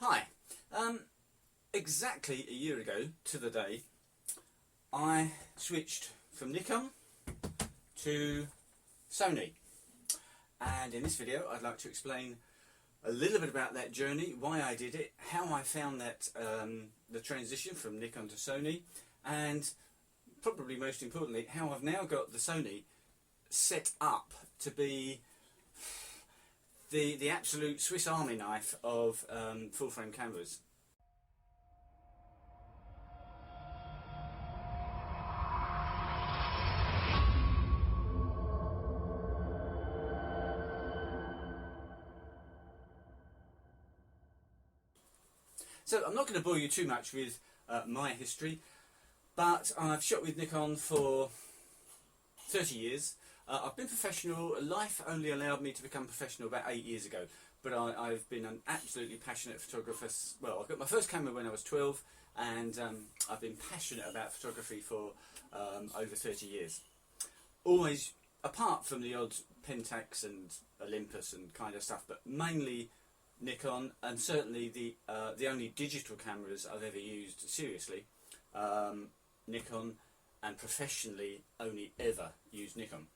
Hi. Exactly a year ago to the day, I switched from Nikon to Sony. And in this video, I'd like to explain a little bit about that journey, why I did it, how I found that the transition from Nikon to Sony, and probably most importantly, how I've now got the Sony set up to be the absolute Swiss Army knife of full frame cameras. So I'm not going to bore you too much with my history, but I've shot with Nikon for 30 years. I've been professional. Life only allowed me to become professional about 8 years ago, but I've been an absolutely passionate photographer. Well, I got my first camera when I was 12, and I've been passionate about photography for over 30 years. Always, apart from the odd Pentax and Olympus and kind of stuff, but mainly Nikon, and certainly the only digital cameras I've ever used seriously, Nikon, and professionally only ever used Nikon.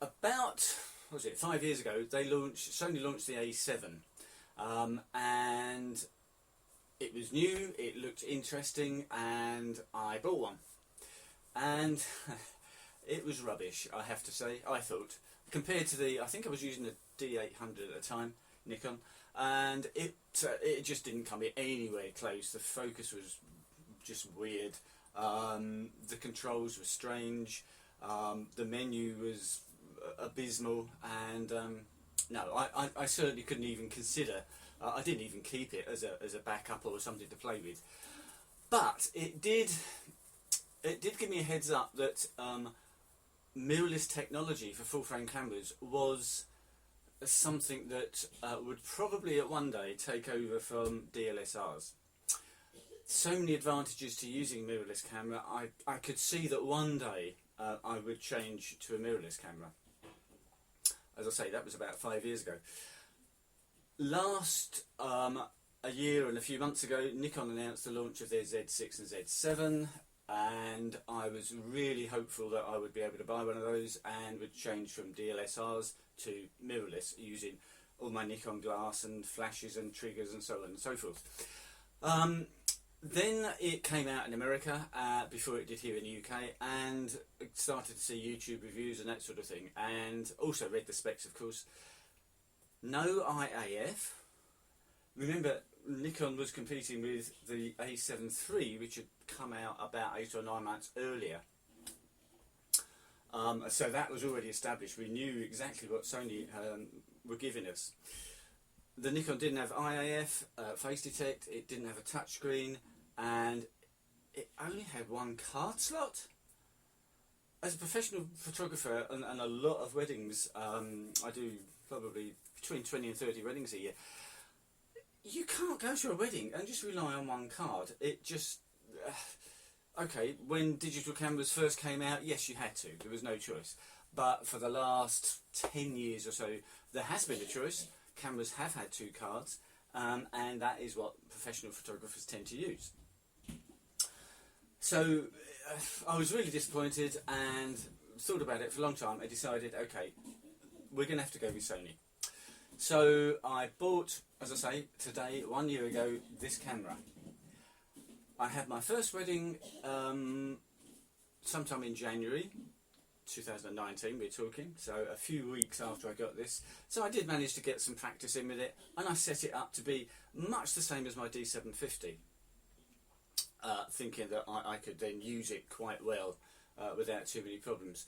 About, what was it, 5 years ago, Sony launched the A7, and it was new, it looked interesting, and I bought one. And it was rubbish, I have to say, I thought, compared to I think I was using the D800 at the time, Nikon, and it just didn't come anywhere close. The focus was just weird, the controls were strange, the menu was abysmal, and no, I certainly couldn't even consider, I didn't even keep it as a backup or something to play with. But it did give me a heads up that mirrorless technology for full frame cameras was something that would probably at one day take over from DSLRs. So many advantages to using mirrorless camera. I could see that one day I would change to a mirrorless camera. As I say, that was about 5 years ago. Last a year and a few months ago, Nikon announced the launch of their Z6 and Z7, and I was really hopeful that I would be able to buy one of those and would change from DSLRs to mirrorless using all my Nikon glass and flashes and triggers and so on and so forth. Then it came out in America before it did here in the UK, and started to see YouTube reviews and that sort of thing, and also read the specs, of course. No IAF. Remember, Nikon was competing with the A7iii, which had come out about 8 or 9 months earlier. So that was already established. We knew exactly what Sony were giving us. The Nikon didn't have IAF, face detect, it didn't have a touchscreen, and it only had one card slot. As a professional photographer and a lot of weddings, I do probably between 20 and 30 weddings a year, you can't go to a wedding and just rely on one card. It just... okay, when digital cameras first came out, yes, you had to. There was no choice. But for the last 10 years or so, there has been a choice. Cameras have had two cards, and that is what professional photographers tend to use. So I was really disappointed and thought about it for a long time. I decided, okay, we're going to have to go with Sony. So I bought, as I say, today, 1 year ago, this camera. I had my first wedding sometime in January 2019, we're talking, so a few weeks after I got this. So I did manage to get some practice in with it, and I set it up to be much the same as my D750, thinking that I could then use it quite well without too many problems.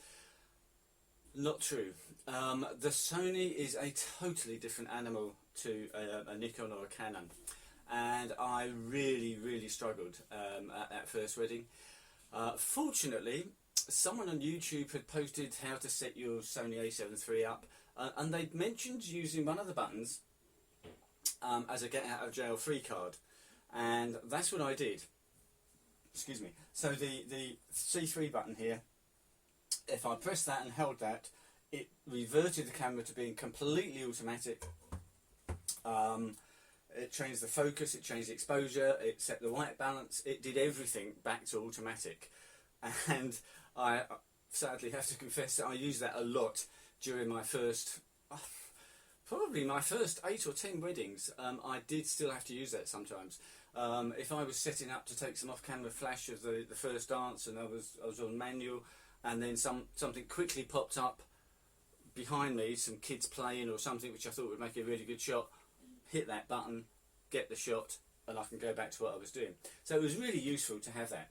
Not true. The Sony is a totally different animal to a Nikon or a Canon, and I really struggled at that first wedding. Fortunately, someone on YouTube had posted how to set your Sony A7iii up, and they'd mentioned using one of the buttons as a get out of jail free card, and that's what I did. Excuse me. So the C3 button here, if I pressed that and held that, it reverted the camera to being completely automatic, It changed the focus, it changed the exposure, it set the white balance, it did everything back to automatic. And I sadly have to confess that I used that a lot during my first, probably my first 8 or 10 weddings. I did still have to use that sometimes. If I was setting up to take some off-camera flash of the first dance and I was on manual, and then something quickly popped up behind me, some kids playing or something which I thought would make a really good shot, hit that button, get the shot, and I can go back to what I was doing. So it was really useful to have that.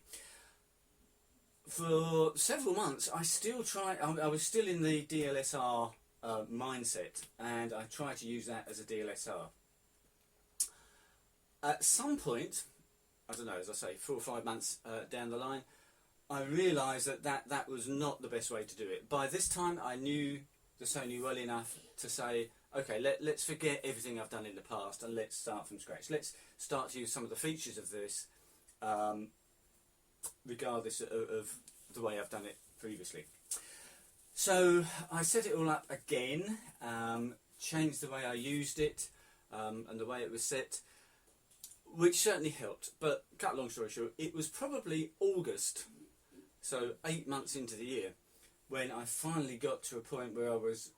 For several months I still tried, I was still in the DLSR mindset, and I tried to use that as a DLSR. At some point, I don't know, as I say, 4 or 5 months down the line, I realised that was not the best way to do it. By this time I knew the Sony well enough to say, okay, let's forget everything I've done in the past and let's start from scratch. Let's start to use some of the features of this, regardless of the way I've done it previously. So I set it all up again, changed the way I used it and the way it was set, which certainly helped. But cut a long story short, it was probably August, so 8 months into the year, when I finally got to a point where I was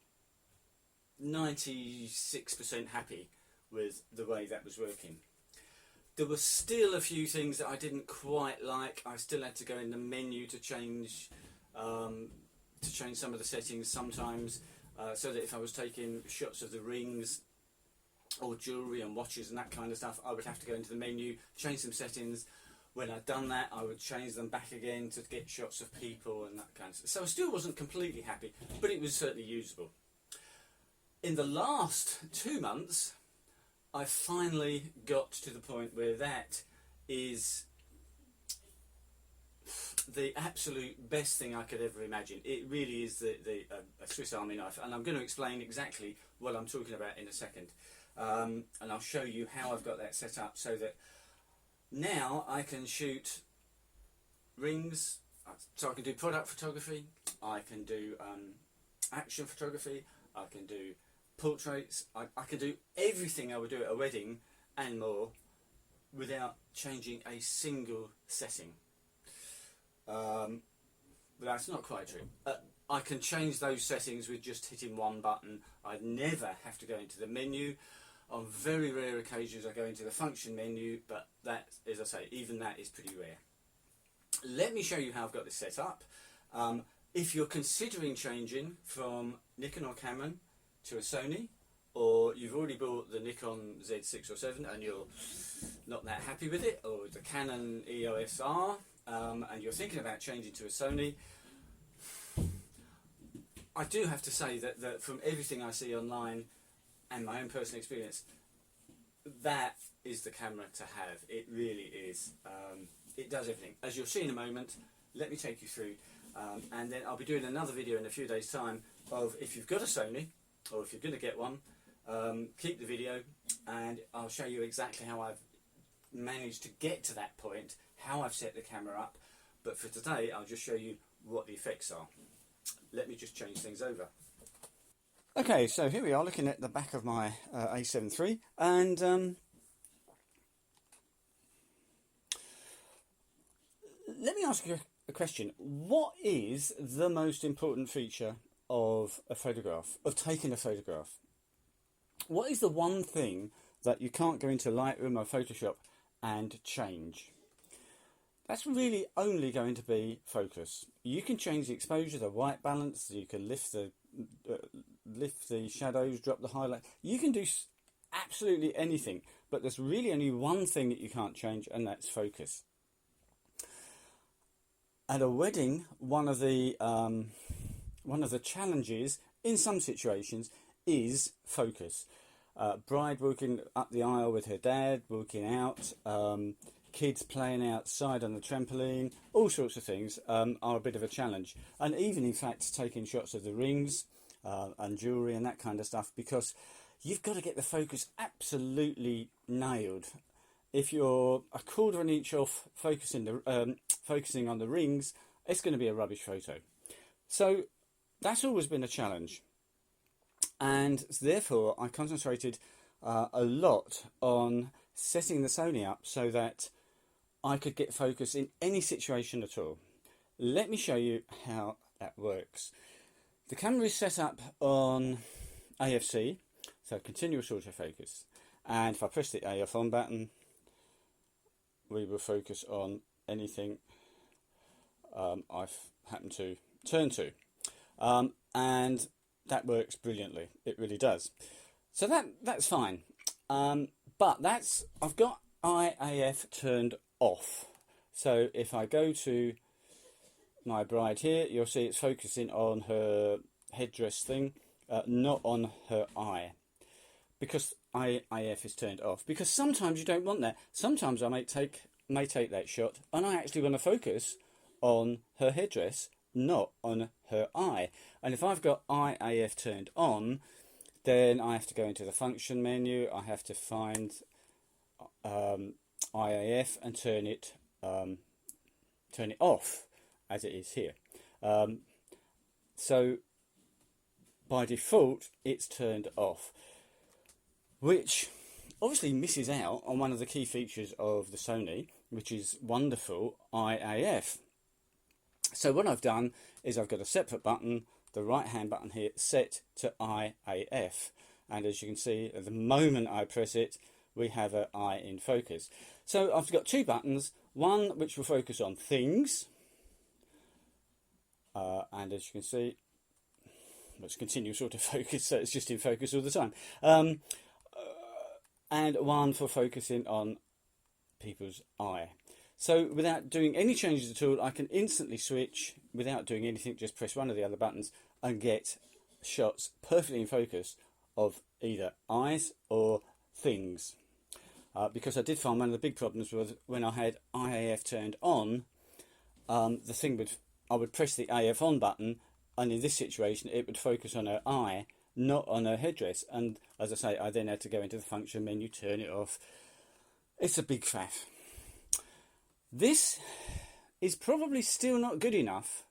96% happy with the way that was working. There were still a few things that I didn't quite like. I still had to go in the menu to change some of the settings sometimes, so that if I was taking shots of the rings or jewellery and watches and that kind of stuff, I would have to go into the menu, change some settings. When I'd done that, I would change them back again to get shots of people and that kind of stuff. So I still wasn't completely happy, but it was certainly usable. In the last 2 months, I finally got to the point where that is the absolute best thing I could ever imagine. It really is a Swiss Army knife, and I'm going to explain exactly what I'm talking about in a second. And I'll show you how I've got that set up so that now I can shoot rings, so I can do product photography, I can do action photography, I can do portraits, I can do everything I would do at a wedding and more without changing a single setting. But that's not quite true. I can change those settings with just hitting one button. I never have to go into the menu. On very rare occasions I go into the function menu, but that, as I say, even that is pretty rare. Let me show you how I've got this set up. If you're considering changing from Nikon or Canon to a Sony, or you've already bought the Nikon Z6 or 7 and you're not that happy with it, or the Canon EOS R, and you're thinking about changing to a Sony, I do have to say that from everything I see online and my own personal experience, that is the camera to have. It really is. It does everything. As you'll see in a moment, let me take you through, and then I'll be doing another video in a few days' time of, if you've got a Sony, or if you're going to get one, keep the video and I'll show you exactly how I've managed to get to that point, how I've set the camera up. But for today I'll just show you what the effects are. Let me just change things over. Okay, so here we are looking at the back of my A7 III, and let me ask you a question. What is the most important feature of a photograph, of taking a photograph? What is the one thing that you can't go into Lightroom or Photoshop and change? That's really only going to be focus. You can change the exposure, the white balance, you can lift the shadows, drop the highlight. You can do absolutely anything, but there's really only one thing that you can't change, and that's focus. At a wedding, one of the challenges in some situations is focus. Bride walking up the aisle with her dad, walking out, kids playing outside on the trampoline, all sorts of things are a bit of a challenge. And even in fact taking shots of the rings and jewellery and that kind of stuff, because you've got to get the focus absolutely nailed. If you're a quarter of an inch off focusing on the rings, it's going to be a rubbish photo. So that's always been a challenge, and therefore I concentrated a lot on setting the Sony up so that I could get focus in any situation at all. Let me show you how that works. The camera is set up on AFC, so continuous autofocus, and if I press the AF on button, we will focus on anything I've happened to turn to, and that works brilliantly. It really does. So that's fine, but I've got IAF turned off. So if I go to my bride here, you'll see it's focusing on her headdress thing, not on her eye, because IAF is turned off. Because sometimes you don't want that. Sometimes I may take that shot and I actually want to focus on her headdress, not on her eye. And if I've got IAF turned on, then I have to go into the function menu. I have to find IAF and turn it off, as it is here. So by default it's turned off, which obviously misses out on one of the key features of the Sony, which is wonderful IAF. So what I've done is I've got a separate button, the right hand button here, set to IAF, and as you can see, at the moment I press it, we have an eye in focus. So I've got two buttons, one which will focus on things, and as you can see, it's continuous autofocus, so it's just in focus all the time, and one for focusing on people's eye. So without doing any changes at all, I can instantly switch without doing anything, just press one of the other buttons and get shots perfectly in focus of either eyes or things. Because I did find one of the big problems was when I had IAF turned on, the thing I would press the AF on button, and in this situation it would focus on her eye, not on her headdress. And as I say, I then had to go into the function menu, turn it off. It's a big faff. This is probably still not good enough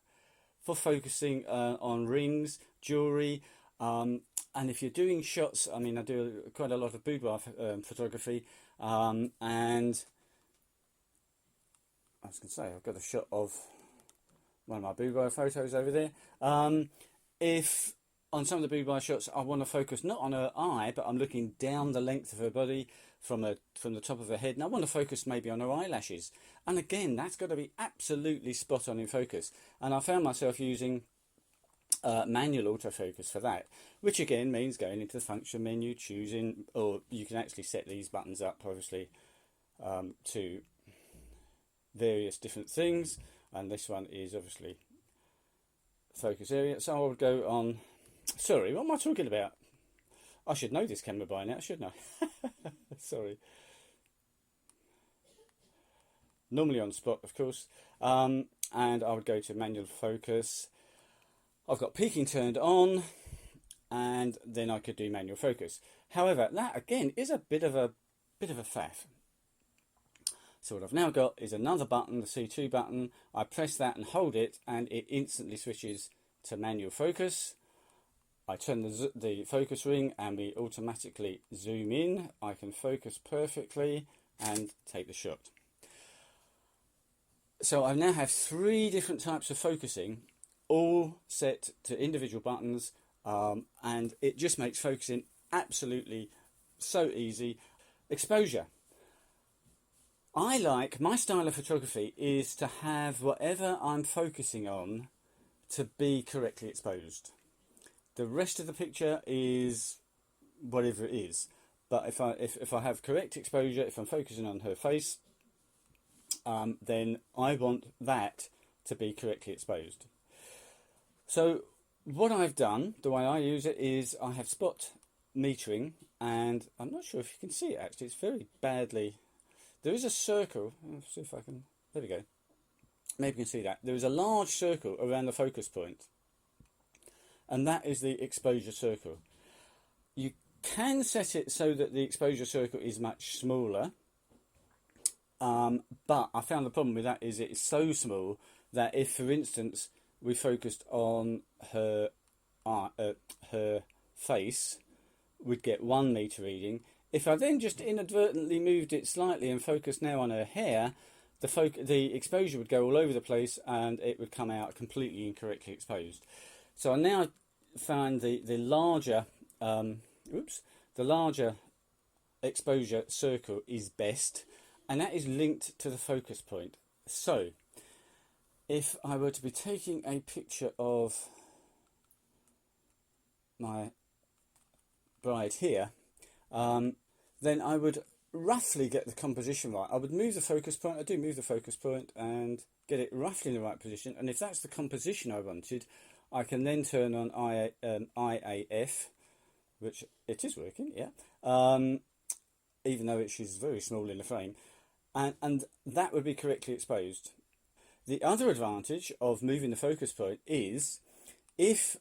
for focusing on rings, jewellery, and if you're doing shots, I mean, I do quite a lot of boudoir photography, and I was going to say, I've got a shot of one of my boudoir photos over there. If on some of the boudoir shots I want to focus not on her eye, but I'm looking down the length of her body from the top of her head, and I want to focus maybe on her eyelashes, and again that's got to be absolutely spot on in focus. And I found myself using manual autofocus for that, which again means going into the function menu, choosing, or you can actually set these buttons up obviously to various different things, and this one is obviously focus area. So I would go on, sorry, what am I talking about? I should know this camera by now, shouldn't I? Sorry. Normally on spot, of course, and I would go to manual focus. I've got peaking turned on, and then I could do manual focus. However, that again is a bit of a faff. So what I've now got is another button, the C2 button. I press that and hold it, and it instantly switches to manual focus. I turn the focus ring and we automatically zoom in. I can focus perfectly and take the shot. So I now have three different types of focusing, all set to individual buttons, and it just makes focusing absolutely so easy. Exposure. I like, my style of photography is to have whatever I'm focusing on to be correctly exposed. The rest of the picture is whatever it is. But if I have correct exposure, if I'm focusing on her face, then I want that to be correctly exposed. So what I've done, the way I use it, is I have spot metering, and I'm not sure if you can see it actually, it's very badly. There is a circle, let's see if I can, there we go. Maybe you can see that. There is a large circle around the focus point, and that is the exposure circle. You can set it so that the exposure circle is much smaller, but I found the problem with that is it is so small that if, for instance, we focused on her face, we'd get 1 meter reading. If I then just inadvertently moved it slightly and focused now on her hair, the exposure would go all over the place and it would come out completely incorrectly exposed. So I now find the larger the larger exposure circle is best, and that is linked to the focus point. So if I were to be taking a picture of my bride here, then I would roughly get the composition right. I would move the focus point, I do move the focus point and get it roughly in the right position, and if that's the composition I wanted, I can then turn on IAF, which it is working, yeah, even though she's very small in the frame, and that would be correctly exposed. The other advantage of moving the focus point is, if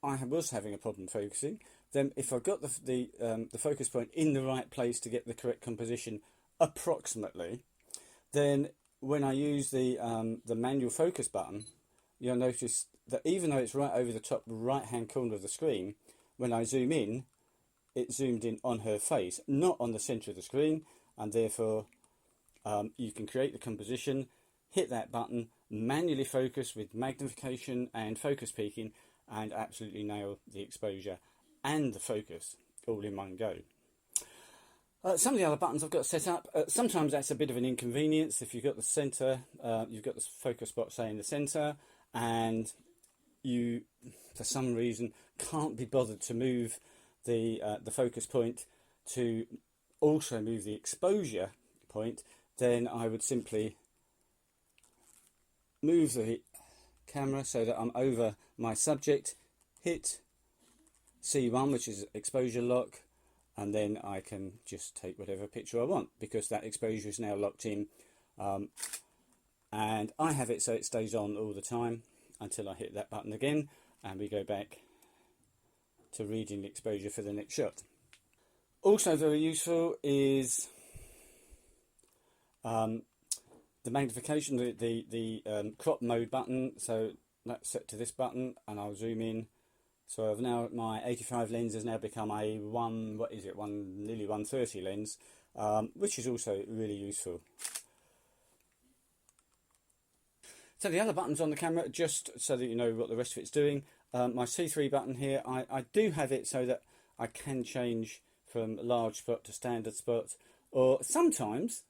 I was having a problem focusing, then if I've got the focus point in the right place to get the correct composition approximately, then when I use the manual focus button, you'll notice that even though it's right over the top right hand corner of the screen, when I zoom in, it zoomed in on her face, not on the centre of the screen, and therefore you can create the composition, hit that button, manually focus with magnification and focus peaking, and absolutely nail the exposure and the focus all in one go. Some of the other buttons I've got set up, sometimes that's a bit of an inconvenience if you've got the centre, you've got the focus spot say in the centre, and you for some reason can't be bothered to move the focus point to also move the exposure point, then I would simply move the camera so that I'm over my subject, hit C1, which is exposure lock, and then I can just take whatever picture I want because that exposure is now locked in, and I have it so it stays on all the time until I hit that button again and we go back to reading the exposure for the next shot. Also very useful is the magnification, the crop mode button. So that's set to this button and I'll zoom in. So I've now, my 85 lens has now become a nearly 130 lens, which is also really useful. So the other buttons on the camera, just so that you know what the rest of it's doing, my C3 button here, I do have it so that I can change from large spot to standard spot, or sometimes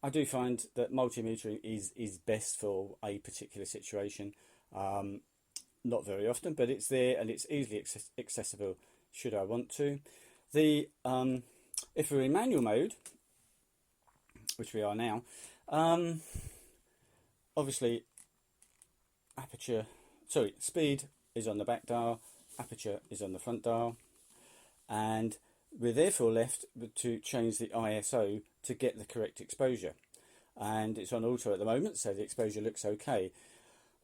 I do find that multimetering is best for a particular situation. Not very often, but it's there and it's easily accessible should I want to. If we're in manual mode, which we are now, obviously speed is on the back dial, aperture is on the front dial, and we're therefore left to change the ISO to get the correct exposure, and it's on auto at the moment, so the exposure looks okay.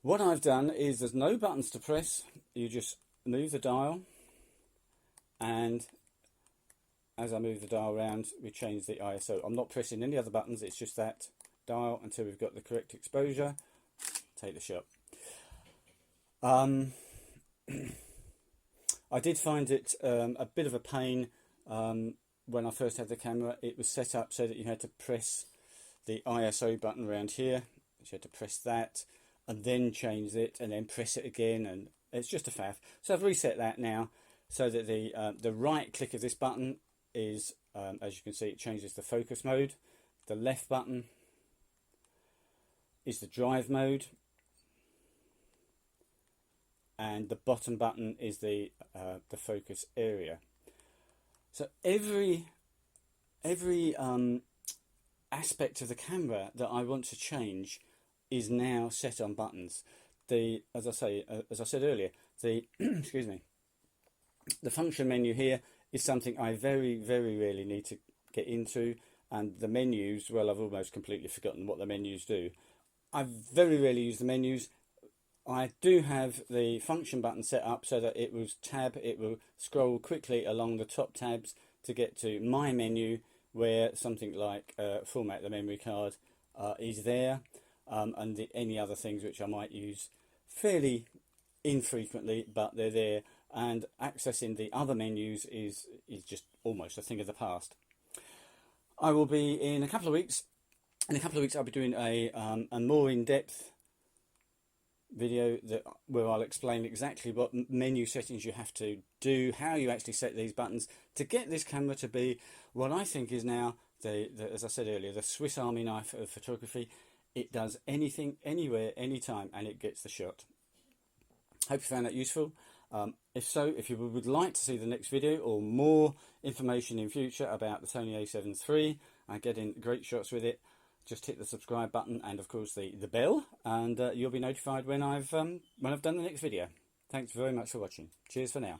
What I've done is there's no buttons to press, you just move the dial, and as I move the dial around we change the ISO. I'm not pressing any other buttons, it's just that dial until we've got the correct exposure. Take the shot. I did find it a bit of a pain when I first had the camera. It was set up so that you had to press the ISO button around here, you had to press that and then change it and then press it again, and it's just a faff. So I've reset that now so that the right click of this button is, as you can see, it changes the focus mode. The left button is the drive mode, and the bottom button is the focus area. So every aspect of the camera that I want to change is now set on buttons. As I said earlier, the excuse me, the function menu here is something I very rarely need to get into, and the menus, well, I've almost completely forgotten what the menus do. I very rarely use the menus. I do have the function button set up so that it will scroll quickly along the top tabs to get to my menu, where something like format the memory card is there, and any other things which I might use fairly infrequently, but they're there, and accessing the other menus is just almost a thing of the past. I will be in a couple of weeks. In a couple of weeks, I'll be doing a more in-depth video where I'll explain exactly what menu settings you have to do, how you actually set these buttons to get this camera to be what I think is now, as I said earlier, the Swiss Army knife of photography. It does anything, anywhere, anytime, and it gets the shot. Hope you found that useful. If so, if you would like to see the next video or more information in future about the Sony A7 III and getting great shots with it, just hit the subscribe button and of course the bell, and you'll be notified when I've done the next video. Thanks very much for watching. Cheers for now.